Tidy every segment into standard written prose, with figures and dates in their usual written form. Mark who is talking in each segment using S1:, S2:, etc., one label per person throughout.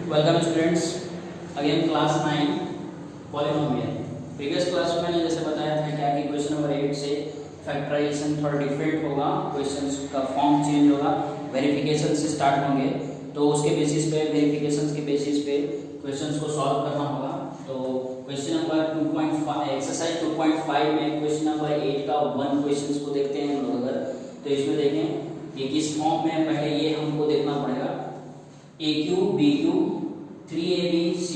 S1: Welcome students, again class 9 polynomial. Previous class में मैंने जैसे बताया था क्या कि क्वेश्चन नंबर 8 से फैक्टराइजेशन थोड़ा डिफरेंट होगा, क्वेश्चंस का फॉर्म चेंज होगा, वेरिफिकेशन से स्टार्ट होंगे, तो उसके बेसिस पे वेरिफिकेशन के बेसिस पे क्वेश्चंस को सॉल्व करना होगा। तो क्वेश्चन नंबर 2.5 एक्सरसाइज 2.5 में क्वेश्चन नंबर 8 का 1 क्वेश्चंस को देखते हैं हम लोग। अगर तो इसमें देखें ये किस फॉर्म में है, पहले ये हमको देखना पड़ेगा। ए क्यू बी क्यू 3abc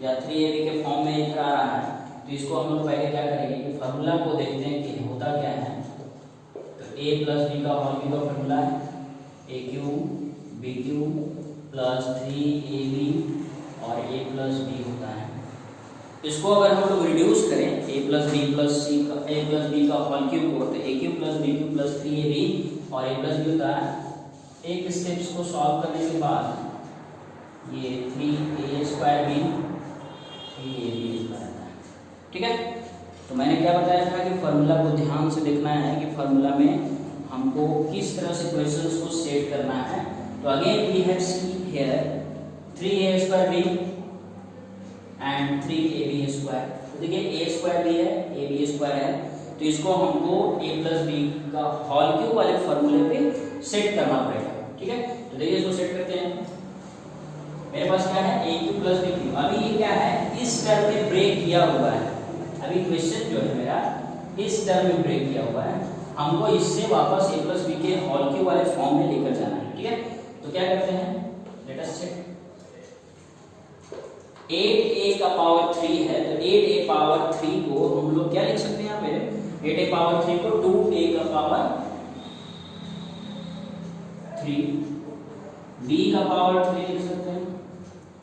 S1: या 3ab के फॉर्म में इधर आ रहा है, तो इसको हम लोग पहले क्या करेंगे कि फार्मूला को देखते हैं कि होता क्या है। तो a प्लस बी का होल क्यूब का फार्मूला है A cube B cube plus 3ab और a प्लस बी होता है। इसको अगर हम लोग रिड्यूस करें a plus B plus C का a प्लस बी का होल क्यूब को, तो a cube plus B cube plus 3ab और a प्लस बी होता है। एक स्टेप्स को सॉल्व करने के बाद ये 3a स्क्वायर बी 3ab रहता है। ठीक है, तो मैंने क्या बताया था कि फार्मूला को ध्यान से देखना है कि फार्मूला में हमको किस तरह से क्वेश्चंस को सेट करना है। तो again we have seen here 3a square B and 3ab square. तो देखिए a स्क्वायर भी है ab स्क्वायर है, तो इसको हमको a प्लस बी का होल क्यूब वाले फार्मूले पे सेट करना पड़ेगा। ठीक है, तो देखिए इसको सेट करते हैं। मेरे पास क्या है a cube plus B cube. अभी ये क्या है, इस टर्म में ब्रेक किया हुआ है। अभी क्वेश्चन जो है मेरा इस टर्म में ब्रेक किया हुआ है, हमको इससे वापस a प्लस बी के होल क्यूब वाले फॉर्म में लेकर जाना है। ठीक है, तो क्या करते हैं, लेट अस चेक। 8a का पावर 3 है, तो 8a पावर 3 को हम लोग क्या लिख सकते हैं यहाँ पे, 8a पावर 3 को 2a का पावर 3 b का पावर 3 लिख सकते हैं।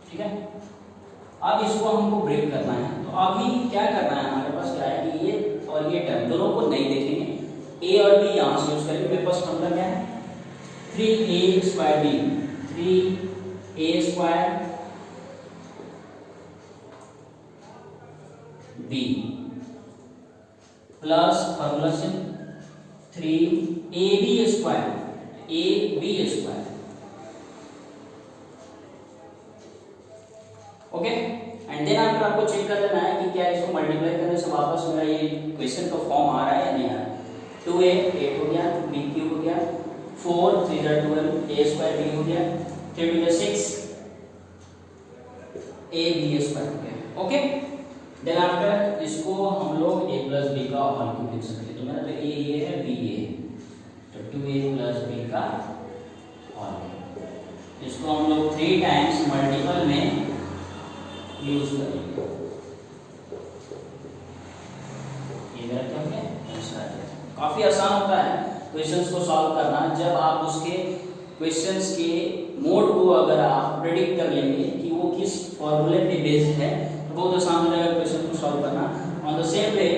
S1: ठीक है, अब इसको हमको ब्रेक करना है, तो अभी क्या करना है, हमारे पास क्या है कि ये और ये टर्म दोनों को नहीं देखेंगे, a और b यहाँ से यूज करेंगे। मेरे पास फॉर्मूला क्या है 3a square b 3a square b plus formula से 3ab square ab square. Okay, and then after आपको चेक कर लेना है कि क्या इसको मल्टीप्लाई करने से वापस मेरा ये क्वेश्चन का फॉर्म आ रहा है या नहीं आ रहा है। 2a 8 हो गया, b क्यूब हो गया, 4 3 12 a स्क्वायर b हो गया, 3 2 6 ab स्क्वायर हो गया। ओके, देन आफ्टर इसको हम लोग a प्लस b का होल क्यूब लिख सकते हैं। तो मेरा तो a ये है b ये है, तो 2a प्लस b का होल क्यूब। इसको हम लोग 3 टाइम्स मल्टीपल में यूज करेंगे। ये मेरा क्या है आंसर है। काफी आसान होता है क्वेश्चंस को सॉल्व करना, जब आप उसके क्वेश्चंस के मोड को अगर आप प्रेडिक्ट कर लेंगे कि वो किस फॉर्मूले पे बेस्ड है, तो बहुत आसान हो जाएगा क्वेश्चन को सॉल्व करना। On the same way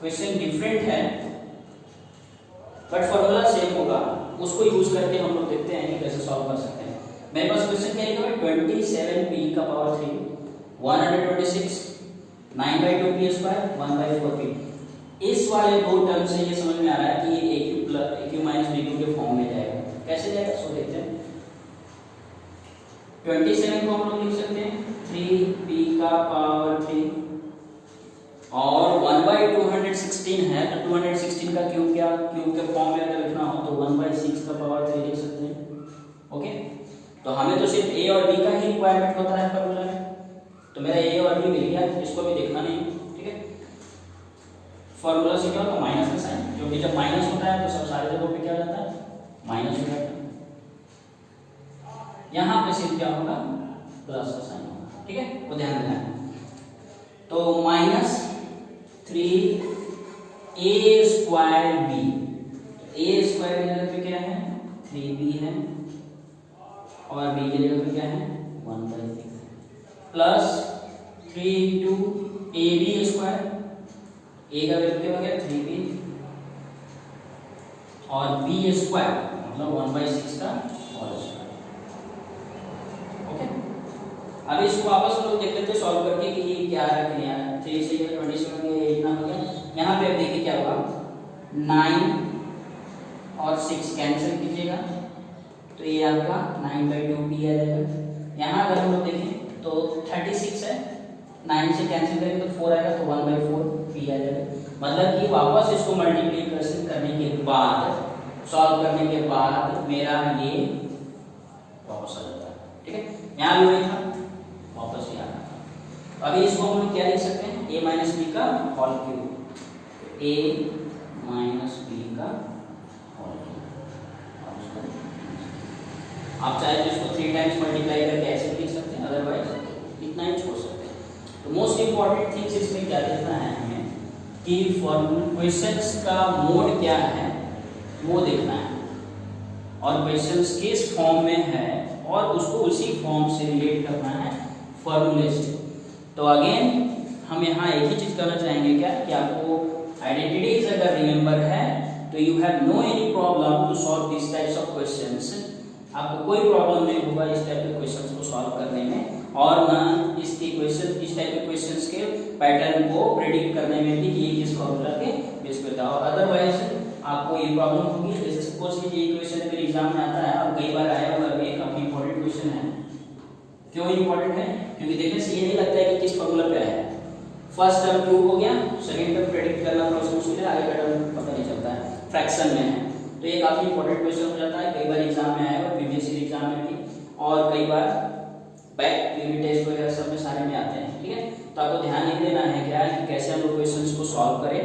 S1: question different है बट फॉर्मूला सेम होगा, उसको यूज करके हम लोग देखते हैं कि कैसे सॉल्व कर सकते हैं। मेरे पास क्वेश्चन क्या लिखा है 27p का पावर 3 126 9/2p स्क्वायर 1/4p। इस वाले दो टर्म से ये समझ में आ रहा है कि ये a माइनस b क्यू के फॉर्म में जाएगा। कैसे जाएगा सो देखते हैं। 27 को हम लोग लिख सकते हैं 3p का पावर 3 और 1/216 है, तो 216 का क्यूब क्या, क्यूब के फॉर्म में अगर लिखना हो तो 1/6 का पावर 3 लिख सकते हैं। ओके, तो हमें तो सिर्फ a और b का ही रिक्वायरमेंट होता है फॉर्मूला में, तो मेरा a और b मिल गया, इसको भी देखना नहीं। ठीक है, फॉर्मूला से क्या होता है माइनस का साइन, क्योंकि जब माइनस होता है तो सब सारे जगहों पे क्या जाता है माइनस हो जाता है। यहाँ पे सिर्फ क्या होगा प्लस का साइन होगा। ठीक है, वो ध्यान देना है। तो minus 3a square b, a square की जगह पे क्या है 3b है और b की जगह पे क्या है 1/6 plus 3 into ab square, a का वैल्यू क्या हो गया 3b और b स्क्वायर मतलब 1/6 का होल स्क्वायर। ओके, अब इसको वापस हम लोग देख लेते हैं सॉल्व करके कि ये क्या है कि नहीं आ रहा है। 3 से 27 ये इतना हो गया। यहाँ पे अब देखिए क्या होगा 9 और 6 कैंसिल कीजिएगा तो ये आपका 9/2p आ जाएगा। यहाँ अगर हम लोग देखें तो 36 है, 9 से कैंसिल करेंगे तो 4 आएगा, तो 1/4p आ जाएगा। मतलब कि वापस इसको मल्टीप्लिकेशन करने के बाद, सॉल्व करने के बाद मेरा ये वापस आ जाता है। ठीक है, यहाँ भी वही था, वापस ही आना था। अभी इसको हम लोग क्या लिख सकते हैं, a माइनस बी का whole cube, a minus B का होल क्यूब। आप चाहे तो इसको 3 टाइम्स मल्टीप्लाई करके ऐसे लिख सकते हैं, अदरवाइज इतना ही छोड़ सकते हैं। तो मोस्ट इंपॉर्टेंट थिंग्स इसमें क्या देखना है हमें कि क्वेश्चंस का मोड क्या है वो देखना है, और क्वेश्चंस किस फॉर्म में है और उसको उसी फॉर्म से रिलेट करना है फॉर्मूले से। तो अगेन हम यहाँ एक ही चीज करना चाहेंगे क्या कि आपको आइडेंटिटीज अगर रिमेंबर है तो you have no any problem to solve this types of questions. आपको कोई प्रॉब्लम नहीं होगा इस टाइप के क्वेश्चंस को सॉल्व करने में, और ना इस टाइप के क्वेश्चंस के पैटर्न को प्रेडिक्ट करने में भी कि ये किस फॉर्मूला के बेस पे था। और अदरवाइज आपको ये प्रॉब्लम होगी, जैसे सपोज कि ये क्वेश्चन अगर एग्जाम में आता है और कई बार आया होगा, ये काफी इंपॉर्टेंट क्वेश्चन है। क्यों इंपॉर्टेंट है, क्योंकि देखने से ये नहीं लगता है कि किस फॉर्मूला पे है। फर्स्ट टर्म क्यूब हो गया, सेकंड टर्म प्रेडिक्ट करना थोड़ा सा मुश्किल है, आगे का टर्म पता नहीं चलता है, फ्रैक्शन में है। तो ये काफी इंपॉर्टेंट क्वेश्चन हो जाता है, कई बार एग्जाम में आया है, प्रीवियस ईयर एग्जाम में भी, और कई बार बैक यूनिट टेस्ट वगैरह सब में सारे में आते हैं। ठीक है, तो आपको ध्यान नहीं देना है क्या कि कैसे हम लोग क्वेश्चंस को सॉल्व करें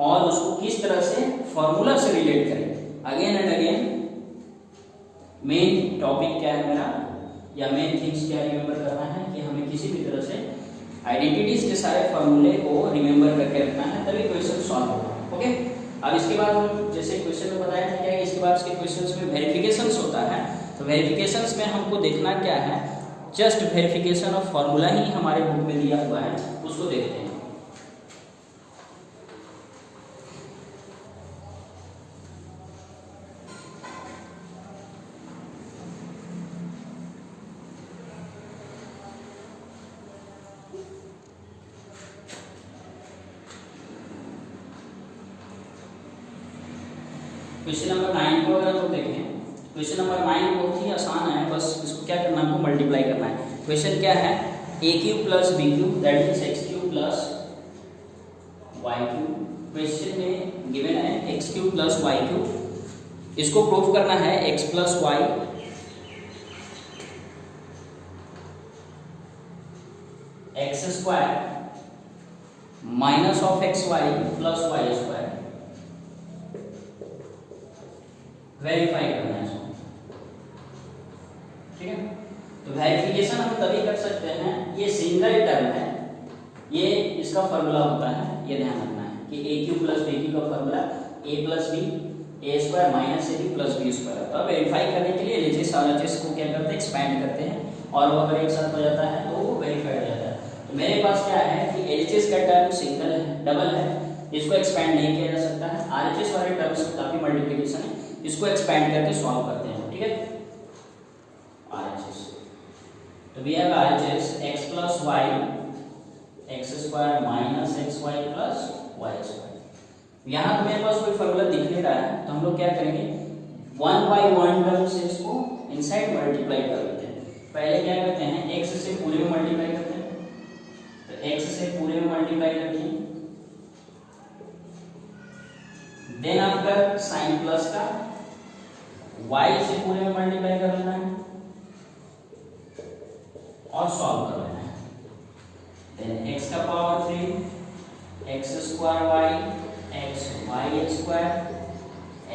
S1: और उसको किस तरह से फॉर्मूला से रिलेट करें। Again and again main topic क्या है मेरा, या मेन थिंग्स क्या रिमेंबर करना है कि हमें किसी भी तरह से आइडेंटिटीज के सारे फॉर्मूले को रिमेंबर करके रखना है, तभी क्वेश्चन सॉल्व होगा। ओके, अब इसके बाद हम जैसे क्वेश्चन में बताया था क्या, इसके बाद इसके क्वेश्चंस में वेरिफिकेशंस होता है। तो वेरिफिकेशंस में हमको देखना क्या है, जस्ट वेरिफिकेशन ऑफ फॉर्मूला ही हमारे बुक में दिया हुआ है, उसको देखते हैं। क्वेश्चन नंबर 9 को अगर हम देखें, क्वेश्चन नंबर 9 बहुत ही आसान है, बस इसको क्या करना है, हमको मल्टीप्लाई करना है। क्वेश्चन क्या है, a cube plus B cube that means x cube plus y cube. Question में गिवन है x cube plus y cube, इसको प्रूव करना है x plus y x square minus of X Y plus Y square, verify करना है इसको। ठीक है, तो वेरिफिकेशन हम तभी कर सकते हैं, ये सिंगल टर्म है, ये इसका फॉर्मूला होता है, ये ध्यान रखना है कि a cube plus b cube का formula a plus B A square minus ab plus B square. तो वेरीफाई करने के लिए एलएचएस और आरएचएस को क्या करते हैं, एक्सपैंड करते हैं, और वो अगर एक साथ हो जाता है तो वो वेरीफाई हो जाता है। तो मेरे पास क्या है कि एलएचएस का टर्म सिंगल है, डबल है, इसको एक्सपैंड नहीं किया जा सकता है। आरएचएस वाले टर्म्स काफी मल्टीप्लिकेशन है, इसको एक्सपैंड करके सॉल्व करते हैं। ठीक है, आरएचएस, तो we have RHS x plus y x square minus X Y plus Y square. यहाँ तो मेरे पास कोई फॉर्मूला दिख नहीं रहा है, तो हम लोग क्या करेंगे, 1 बाई 1 टर्म से इसको इनसाइड मल्टीप्लाई कर लेते हैं। पहले क्या करते हैं, x से पूरे में मल्टीप्लाई करते हैं, तो x से पूरे में मल्टीप्लाई करके देन आफ्टर साइन प्लस का y से पूरे में मल्टीप्लाई कर लेना है और सॉल्व कर लेना है। देन x का power 3 x square y x y square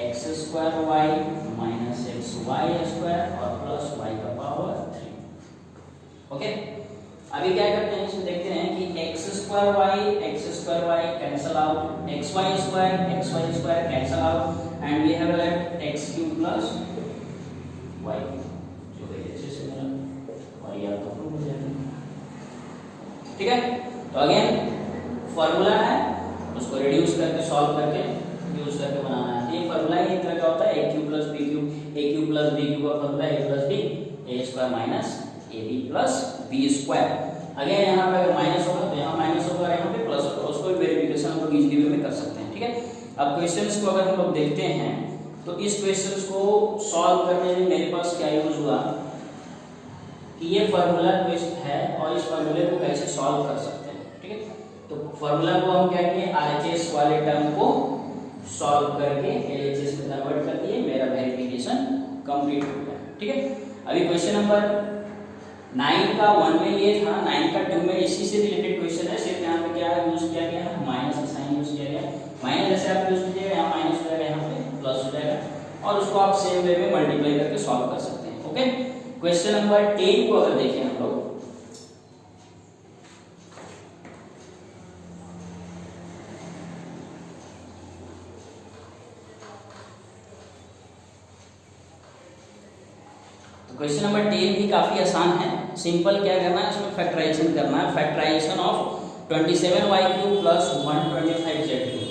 S1: x square y minus X Y square और प्लस y का पावर 3। ओके, अभी क्या करते हैं, इसमें देखते हैं कि x square y cancel out, xy square cancel out, and we have left x cube plus y, जो है अच्छे से मिला और ये आपका प्रूफ हो जाएगा। ठीक है, तो अगेन फॉर्मूला है, उसको रिड्यूस करके सॉल्व करके यूज करके बनाना है। ये फॉर्मूला एक तरह का होता है, a cube plus b cube, a cube plus b cube का formula a plus b a square minus ab plus b square. Again यहाँ पे अगर माइनस होगा तो यहाँ माइनस होगा, यहाँ पे प्लस होगा, उसको भी वेरिफिकेशन हम लोग इजीली वे में कर सकते हैं। ठीक है, अब क्वेश्चंस को अगर हम लोग देखते हैं तो इस क्वेश्चन को सॉल्व करने में मेरे पास क्या यूज हुआ कि ये फार्मूला क्वेश्चन है और इस फार्मूले को कैसे सॉल्व कर सकते हैं, ठीक है। तो फार्मूला को हम क्या किए, आरएचएस वाले टर्म को सॉल्व करके एलएचएस में कन्वर्ट कर दिए, मेरा वेरिफिकेशन कंप्लीट हो गया, ठीक है। अभी क्वेश्चन नंबर 9 का 1 में ये था, 9 का 2 में इसी से रिलेटेड क्वेश्चन है, सिर्फ यहाँ पे क्या यूज किया गया है, माइनस का साइन यूज किया गया। माइनस जैसे आप यूज कीजिएगा, यहाँ माइनस हो जाएगा, यहाँ पे प्लस हो जाएगा, और उसको आप सेम वे में मल्टीप्लाई करके सॉल्व कर सकते हैं, ओके। क्वेश्चन नंबर 10 को अगर देखें हम लोग, क्वेश्चन नंबर 10 भी काफी आसान है, सिंपल क्या करना है, इसमें फैक्टराइजेशन करना है। Factorisation of 27y³ plus 125z³,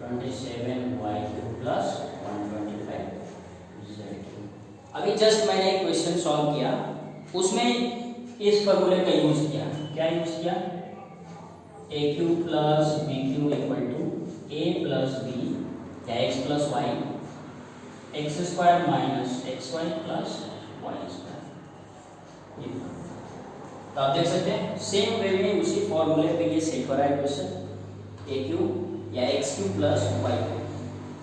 S1: 27y³ plus 125z³। अभी जस्ट मैंने एक क्वेश्चन सॉल्व किया, उसमें इस फॉर्मूले का यूज किया, क्या यूज किया, a³ plus b³ equal to a plus b या x plus y X square minus X Y plus Y square. तो आप देख सकते हैं सेम वे में उसी फॉर्मूले पे ये सेट हो रहा है क्वेश्चन, a³ या x³ plus y³,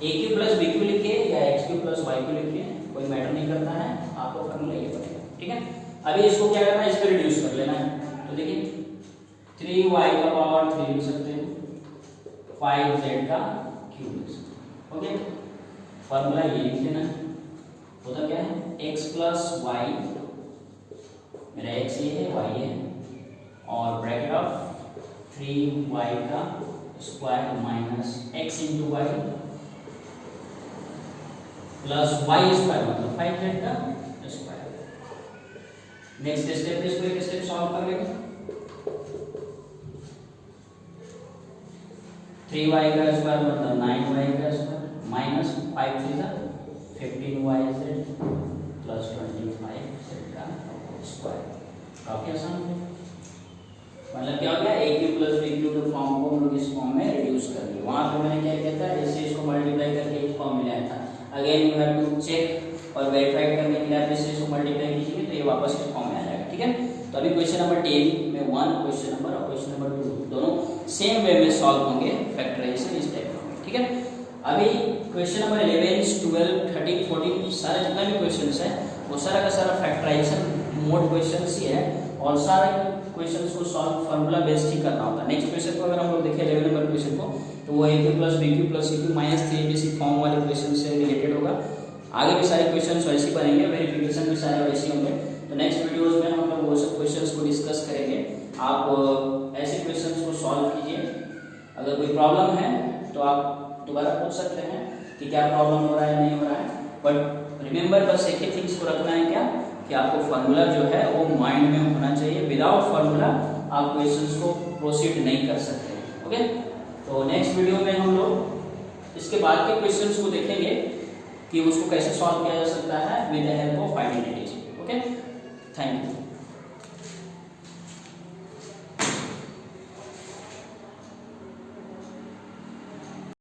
S1: a³ plus b³ लिखिए या x³ प्लस y³ लिखिए, कोई मैटर नहीं करता है, आपको फॉर्मूला ये पड़ेगा, ठीक है। अभी इसको क्या करना है, इस पर रिड्यूस कर लेना है। तो देखिए 3y का पावर 3 लिख सकते हैं, 5z का क्यूब लिख सकते हैं, ओके। फॉर्मूला ये लिख लेना है, होता क्या है, x प्लस वाई, मेरा x ये है, y ये है, और ब्रैकेट ऑफ 3y का square minus x into Y plus y square मतलब 5z का स्क्वायर। नेक्स्ट स्टेप, इसको एक स्टेप सॉल्व कर लेंगे। 3y का स्क्वायर मतलब 9y का square minus 5 3 15yz plus 25z का स्क्वायर। काफी आसान है, मतलब क्या हो गया, a³ प्लस b³ के फॉर्म को हम लोग इस फॉर्म में रिड्यूस कर दिए। वहां पे मैंने क्या किया था, इससे इसको मल्टीप्लाई करके एक फॉर्म में लाया था। Again you have to check और वेरीफाई करने के लिए आप इससे इसको मल्टीप्लाई कीजिए तो ये वापस इस फॉर्म में आ जाएगा, ठीक है। तो अभी क्वेश्चन नंबर 10 में 1 क्वेश्चन नंबर और क्वेश्चन नंबर 2 दोनों सेम वे में सॉल्व होंगे, फैक्टराइजेशन इस टाइप का, ठीक है। अभी क्वेश्चन नंबर 11, 12, 13, 14 सारे जितना भी क्वेश्चंस है वो सारा का सारा फैक्टराइजेशन मोड क्वेश्चंस ही है, और सारे क्वेश्चंस को सॉल्व फार्मूला बेस्ड ही करना होता है। नेक्स्ट क्वेश्चन को अगर हम लोग देखें 11 नंबर क्वेश्चन को, तो वो a³ plus b³ plus c³ minus 3abc form वाले क्वेश्चन से रिलेटेड होगा। आगे भी सारे क्वेश्चंस वैसे बनेंगे, वेरिफिकेशन भी सारे वैसे होंगे। तो नेक्स्ट वीडियोस में हम लोग वो सब क्वेश्चंस को डिस्कस करेंगे। आप ऐसे क्वेश्चंस को सॉल्व कीजिए, अगर कोई प्रॉब्लम है तो आप दोबारा पूछ सकते हैं कि क्या प्रॉब्लम हो रहा है या नहीं हो रहा है, बट रिमेंबर बस एक ही थिंग्स को रखना है, क्या कि आपको फार्मूला जो है वो माइंड में होना चाहिए। विदाउट फार्मूला आप क्वेश्चंस को प्रोसीड नहीं कर सकते, ओके। तो नेक्स्ट वीडियो में हम लोग इसके बाद के क्वेश्चंस को देखेंगे कि उसको कैसे सॉल्व किया जा सकता है with the help of identities, okay. Thank you.